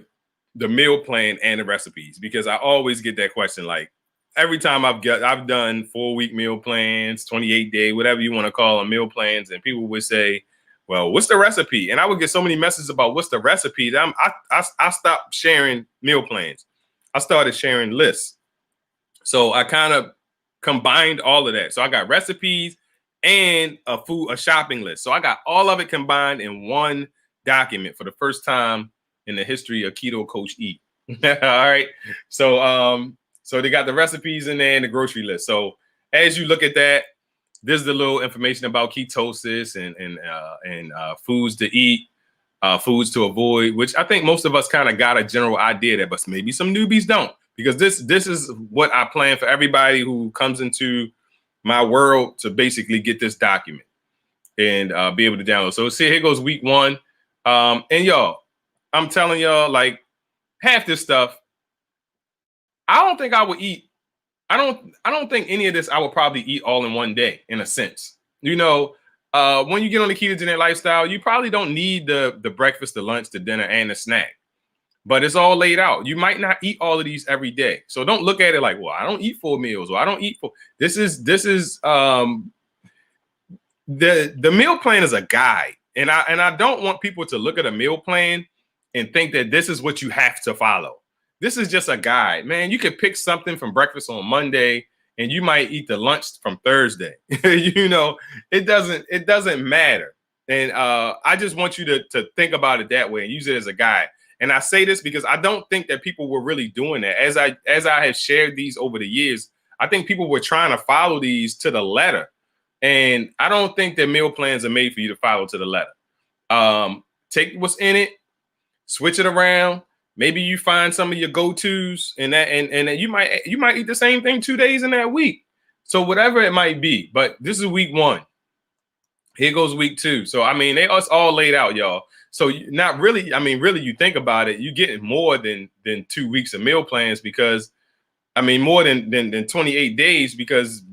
Speaker 1: the meal plan and the recipes, because I always get that question. Like every time I've done 4-week meal plans, 28-day, whatever you want to call them, meal plans, and people would say, well, what's the recipe? And I would get so many messages about what's the recipe that I stopped sharing meal plans. I started sharing lists. So I kind of combined all of that. So I got recipes and a shopping list. So I got all of it combined in one document for the first time in the history of Keto Coach Eat. All right. So so they got the recipes in there and the grocery list. So as you look at that, there's the little information about ketosis and foods to eat, foods to avoid, which I think most of us kind of got a general idea that, but maybe some newbies don't, because this is what I plan for everybody who comes into my world to basically get this document and be able to download. So see, here goes week 1. And y'all, I'm telling y'all, like half this stuff, I don't think I would eat. I don't think any of this I would probably eat all in one day, in a sense. When you get on the ketogenic lifestyle, you probably don't need the breakfast, the lunch, the dinner, and the snack. But it's all laid out. You might not eat all of these every day. So don't look at it like, well, I don't eat 4 meals, or I don't eat 4. This is the meal plan is a guide. And I don't want people to look at a meal plan and think that this is what you have to follow. This is just a guide, man. You could pick something from breakfast on Monday and you might eat the lunch from Thursday. It doesn't matter. And I just want you to think about it that way and use it as a guide. And I say this because I don't think that people were really doing that. As I have shared these over the years, I think people were trying to follow these to the letter. And I don't think that meal plans are made for you to follow to the letter. Take what's in it, switch it around. Maybe you find some of your go-tos and you might eat the same thing 2 days in that week. So whatever it might be, but this is week 1. Here goes week 2. So, I mean, it's all laid out, y'all. So not really, I mean, really, you think about it, you get more than 2 weeks of meal plans, because, I mean, more than 28 days, because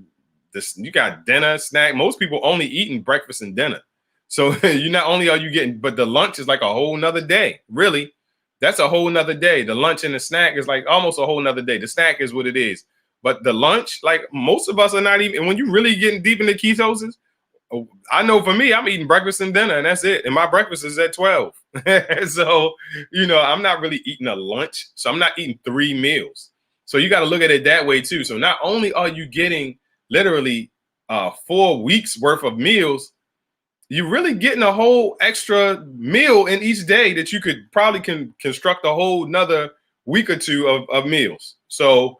Speaker 1: you got dinner, snack. Most people only eating breakfast and dinner. So you not only are you getting, but the lunch is like a whole nother day. Really, that's a whole nother day. The lunch and the snack is like almost a whole nother day. The snack is what it is. But the lunch, like most of us are not even, and when you really getting deep into ketosis, I know for me, I'm eating breakfast and dinner, and that's it. And my breakfast is at 12. So, I'm not really eating a lunch. So I'm not eating 3 meals. So you got to look at it that way too. So not only are you getting literally 4 weeks worth of meals, you're really getting a whole extra meal in each day that you could probably construct a whole nother week or 2 of meals. So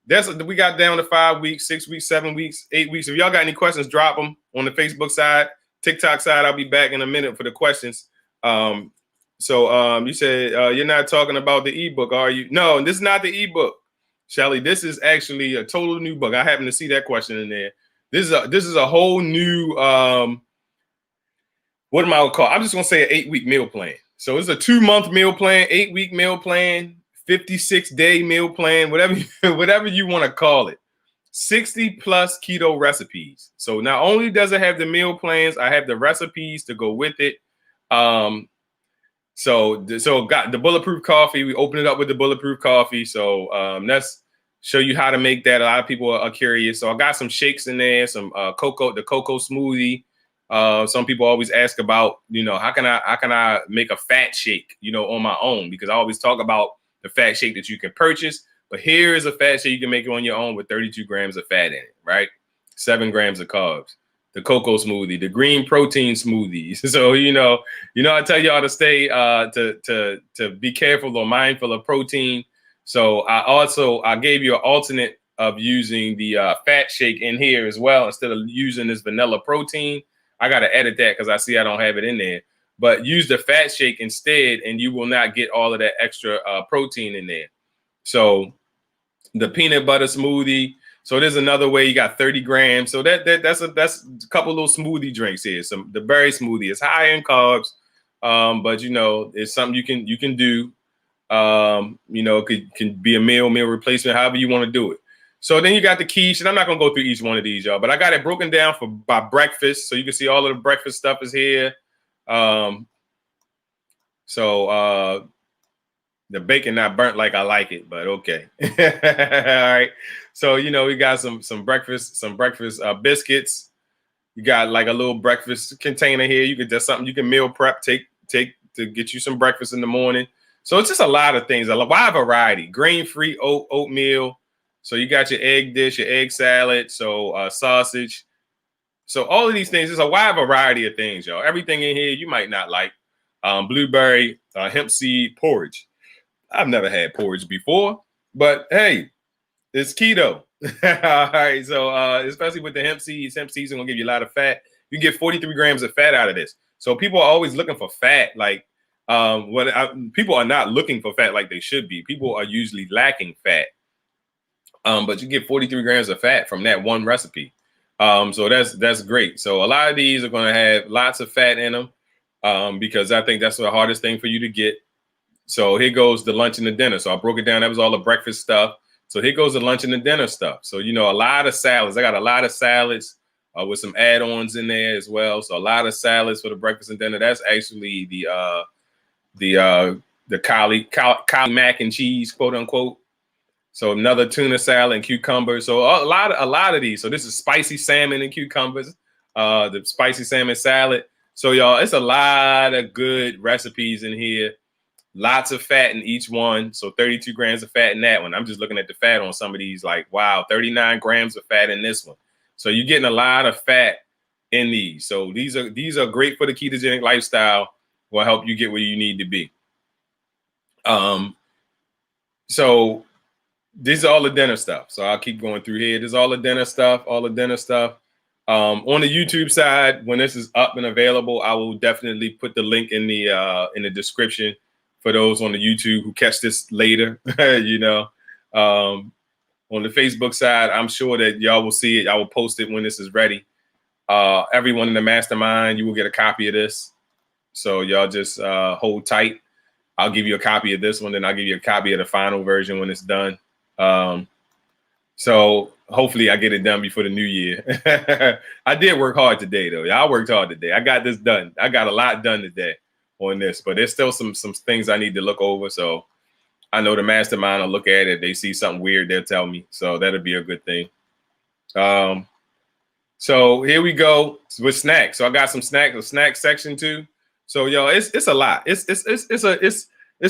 Speaker 1: we got down to 5 weeks, 6 weeks, 7 weeks, 8 weeks. If y'all got any questions, drop them on the Facebook side, TikTok side. I'll be back in a minute for the questions. You said you're not talking about the ebook, are you? No, this is not the ebook, Shelly. This is actually a total new book. I happen to see that question in there. This is a whole new what am I gonna call? I'm just gonna say an 8-week meal plan. So it's a 2-month meal plan, 8-week meal plan, 56-day meal plan, whatever you want to call it. 60 plus keto recipes. So not only does it have the meal plans, I have the recipes to go with it. So got the bulletproof coffee. We open it up with the bulletproof coffee. So let's show you how to make that. A lot of people are curious. So I got some shakes in there, some the cocoa smoothie. Some people always ask about, how can I make a fat shake, on my own? Because I always talk about the fat shake that you can purchase. But here is a fat shake you can make it on your own with 32 grams of fat in it, right? 7 grams of carbs. The cocoa smoothie, the green protein smoothies. So, I tell y'all to stay, to be careful or mindful of protein. So I gave you an alternate of using the fat shake in here as well, instead of using this vanilla protein. I got to edit that because I see I don't have it in there. But use the fat shake instead, and you will not get all of that extra protein in there. So the peanut butter smoothie. So there's another way. You got 30 grams. So that's a couple little smoothie drinks here. The berry smoothie is high in carbs, but it's something you can do. It can be a meal replacement, however you want to do it. So then you got the quiche, and I'm not gonna go through each one of these, y'all, but I got it broken down by breakfast, so you can see all of the breakfast stuff is here. The bacon not burnt like I like it, but okay. All right. So we got some breakfast biscuits. You got like a little breakfast container here. You could just something you can meal prep, take to get you some breakfast in the morning. So it's just a lot of things, a wide variety. Grain-free oatmeal. So you got your egg dish, your egg salad, so sausage. So all of these things, there's a wide variety of things, y'all. Everything in here you might not like. Blueberry, hemp seed porridge. I've never had porridge before, but hey, it's keto. All right, so especially with the hemp seeds are gonna give you a lot of fat. You get 43 grams of fat out of this. So people are always looking for fat, like people are not looking for fat like they should be. People are usually lacking fat, but you get 43 grams of fat from that one recipe. So that's great. So a lot of these are gonna have lots of fat in them, because I think that's the hardest thing for you to get. So here goes the lunch and the dinner. So I broke it down. That was all the breakfast stuff. So here goes the lunch and the dinner stuff. So, a lot of salads. I got a lot of salads with some add-ons in there as well. So a lot of salads for the breakfast and dinner. That's actually the Cali mac and cheese, quote unquote. So another tuna salad and cucumber. So a lot of these. So this is spicy salmon and cucumbers, the spicy salmon salad. So y'all, it's a lot of good recipes in here. Lots of fat in each one. So 32 grams of fat in that one. I'm just looking at the fat on some of these, like, wow, 39 grams of fat in this one. So you're getting a lot of fat in these. So these are great for the ketogenic lifestyle. Will help you get where you need to be. So these are all the dinner stuff. So I'll keep going through here. There's all the dinner stuff, On the YouTube side, when this is up and available, I will definitely put the link in the description for those on the YouTube who catch this later. On the Facebook side, I'm sure that y'all will see it. I will post it when this is ready. Everyone in the mastermind, you will get a copy of this. So y'all just hold tight. I'll give you a copy of this one, then I'll give you a copy of the final version when it's done. So hopefully I get it done before the new year. I did work hard today, though. I worked hard today. I got this done. I got a lot done today on this, but there's still some things I need to look over. So I know the mastermind will look at it. If they see something weird, they'll tell me. So that'll be a good thing. So here we go with snacks. So I got some snacks, a snack section too. So y'all, it's a lot. It's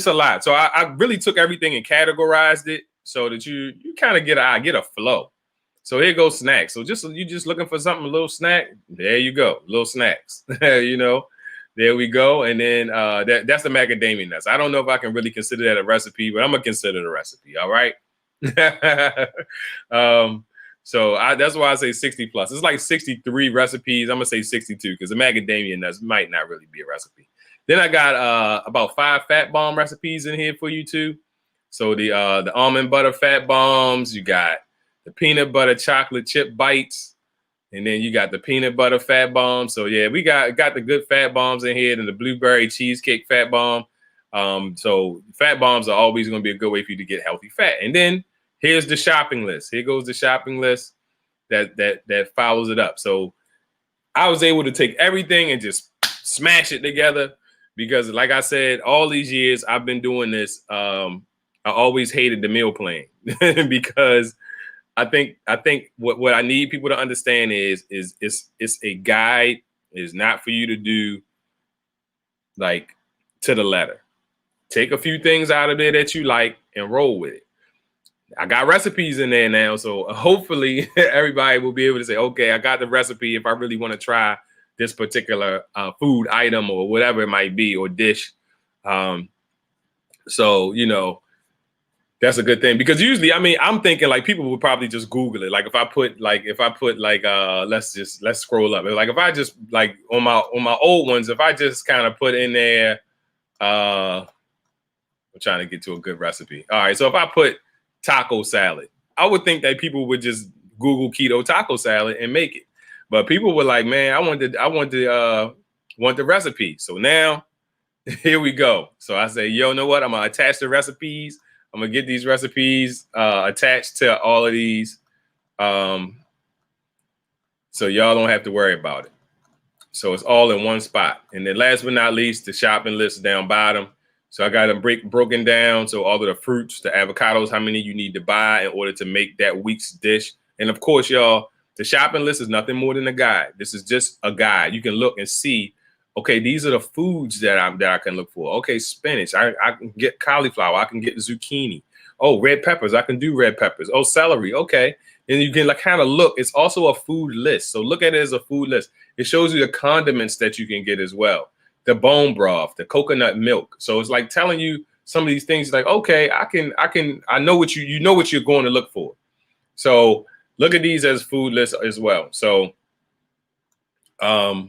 Speaker 1: a lot. So I really took everything and categorized it so that you kind of get a flow. So here goes snacks. So you just looking for something, a little snack. There you go, little snacks. There we go. And then that's the macadamia nuts. I don't know if I can really consider that a recipe, but I'm gonna consider the recipe. All right. So that's why I say 60 plus. It's like 63 recipes. I'm gonna say 62 because the macadamia nuts might not really be a recipe. Then I got about 5 fat bomb recipes in here for you too. So the almond butter fat bombs. You got the peanut butter chocolate chip bites. And then you got the peanut butter fat bomb. So yeah, we got the good fat bombs in here, and the blueberry cheesecake fat bomb. So fat bombs are always going to be a good way for you to get healthy fat. And then here's the shopping list. Here goes the shopping list that follows it up. So I was able to take everything and just smash it together because, like I said, all these years I've been doing this. I always hated the meal plan because I think what I need people to understand is it's a guide. It's not for you to do like to the letter. Take a few things out of there that you like and roll with it. I got recipes in there now, so hopefully everybody will be able to say, okay, I got the recipe if I really want to try this particular food item or whatever it might be or dish. So, you know, that's a good thing because usually, I mean, I'm thinking like people would probably just Google it. Like if I put let's scroll up. Like if I just like on my old ones, if I just kind of put in there, I'm trying to get to a good recipe. All right, so if I put taco salad, I would think that people would just Google keto taco salad and make it. But people were like, man, I want the recipe. So now here we go. So I say, yo, know what? I'm gonna attach the recipes. I'm gonna get these recipes attached to all of these. So y'all don't have to worry about it. So it's all in one spot. And then last but not least, the shopping list down bottom. So I got them broken down. So all of the fruits, the avocados, how many you need to buy in order to make that week's dish. And of course, y'all, the shopping list is nothing more than a guide. This is just a guide. You can look and see, okay, these are the foods that I can look for. Okay, spinach. I can get cauliflower. I can get zucchini. Oh, red peppers. I can do red peppers. Oh, celery. Okay. And you can like kind of look. It's also a food list. So look at it as a food list. It shows you the condiments that you can get as well. The bone broth, the coconut milk. So it's like telling you some of these things like, okay, I know what you know what you're going to look for. So look at these as food lists as well. So I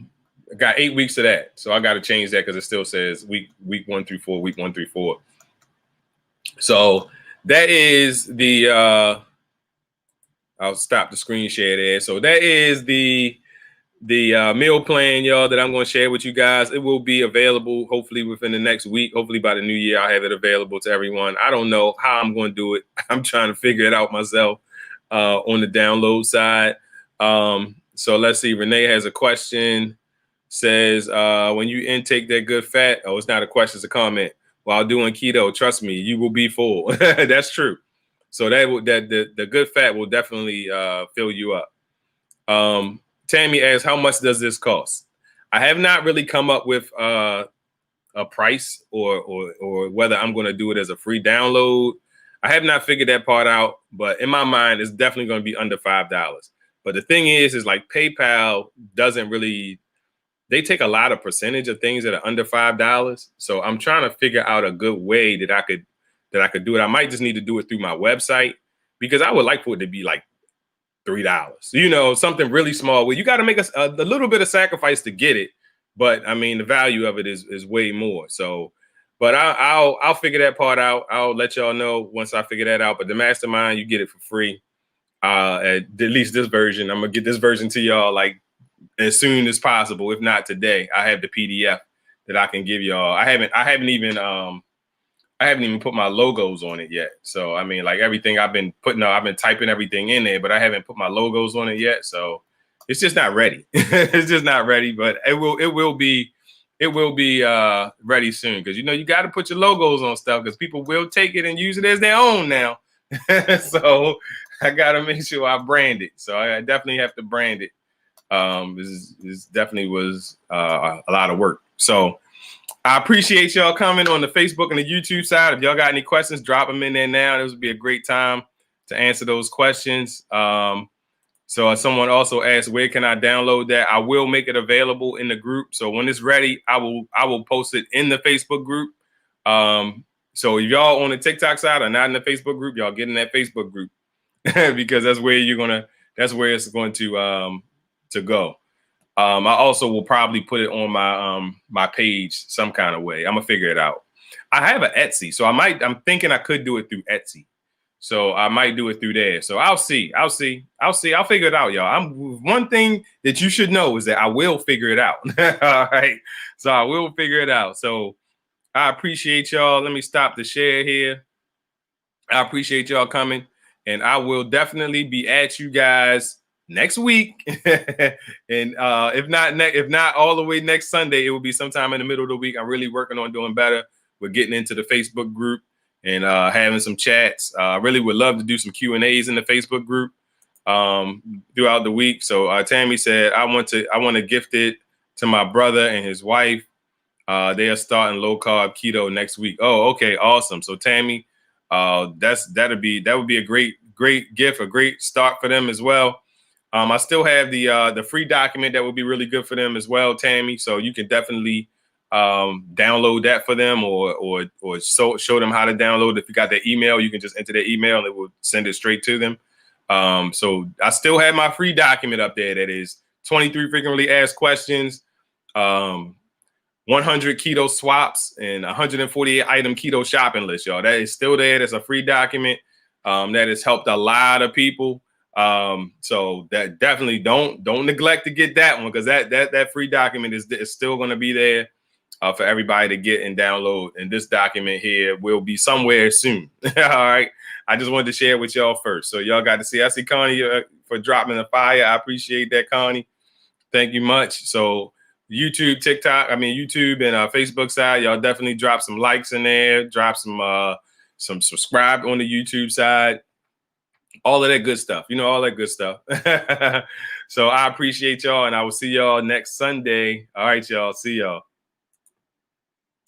Speaker 1: got 8 weeks of that. So I got to change that because it still says week 1 through 4, week 1 through 4. So that is the I'll stop the screen share there. So that is the meal plan, y'all, that I'm going to share with you guys. It will be available hopefully within the next week. Hopefully by the new year, I'll have it available to everyone. I don't know how I'm going to do it. I'm trying to figure it out myself on the download side. So let's see. Renee has a question. Says, when you intake that good fat, oh, it's not a question, it's a comment. While doing keto, trust me, you will be full. That's true. So the good fat will definitely fill you up. Tammy asks, how much does this cost? I have not really come up with a price or whether I'm going to do it as a free download. I have not figured that part out, but in my mind, it's definitely going to be under $5. But the thing is like PayPal doesn't really, they take a lot of percentage of things that are under $5. So I'm trying to figure out a good way that I could do it. I might just need to do it through my website because I would like for it to be like $3, you know, something really small where you got to make a little bit of sacrifice to get it. But I mean, the value of it is way more. So, but I'll figure that part out. I'll let y'all know once I figure that out. But the mastermind, you get it for free. At least this version, I'm gonna get this version to y'all like as soon as possible. If not today, I have the PDF that I can give y'all. I haven't even put my logos on it yet. So, I mean, like everything I've been putting out, I've been typing everything in there, but I haven't put my logos on it yet. So it's just not ready. It's just not ready, but it will be ready soon. Cause you know, you got to put your logos on stuff because people will take it and use it as their own now. So I got to make sure I brand it. So I definitely have to brand it. This definitely was a lot of work. So I appreciate y'all coming on the Facebook and the YouTube side. If y'all got any questions, drop them in there now. This would be a great time to answer those questions. So someone also asked, where can I download that? I will make it available in the group. So when it's ready, I will post it in the Facebook group. So if y'all on the TikTok side or not in the Facebook group, y'all get in that Facebook group because that's where it's going to go. I also will probably put it on my page some kind of way. I'm gonna figure it out. I have an Etsy, so I'm thinking I could do it through Etsy. So I might do it through there. So I'll see. I'll figure it out, y'all. One thing that you should know is that I will figure it out. All right. So I will figure it out. So I appreciate y'all. Let me stop the share here. I appreciate y'all coming, and I will definitely be at you guys next week. And if not all the way next Sunday, it will be sometime in the middle of the week. I'm really working on doing better. We're getting into the Facebook group and having some chats. I really would love to do some Q&As in the Facebook group throughout the week. So Tammy said, I want to gift it to my brother and his wife. They are starting low carb keto next week. Oh, okay, awesome. So Tammy, that would be a great gift, a great start for them as well. I still have the free document that would be really good for them as well, Tammy. So you can definitely download that for them, or show them how to download. If you got their email, you can just enter their email and it will send it straight to them. So I still have my free document up there that is 23 frequently asked questions, 100 keto swaps, and 148 item keto shopping list, y'all. That is still there. That's a free document that has helped a lot of people. So that definitely don't neglect to get that one, because that free document is still going to be there for everybody to get and download. And this document here will be somewhere soon. All right. I just wanted to share with y'all first. So y'all got to see. I see Connie for dropping the fire. I appreciate that, Connie. Thank you much. So YouTube and Facebook side, y'all definitely drop some likes in there, drop some subscribe on the YouTube side, all of that good stuff, all that good stuff. So I appreciate y'all, and I will see y'all next Sunday. All right, y'all. See y'all.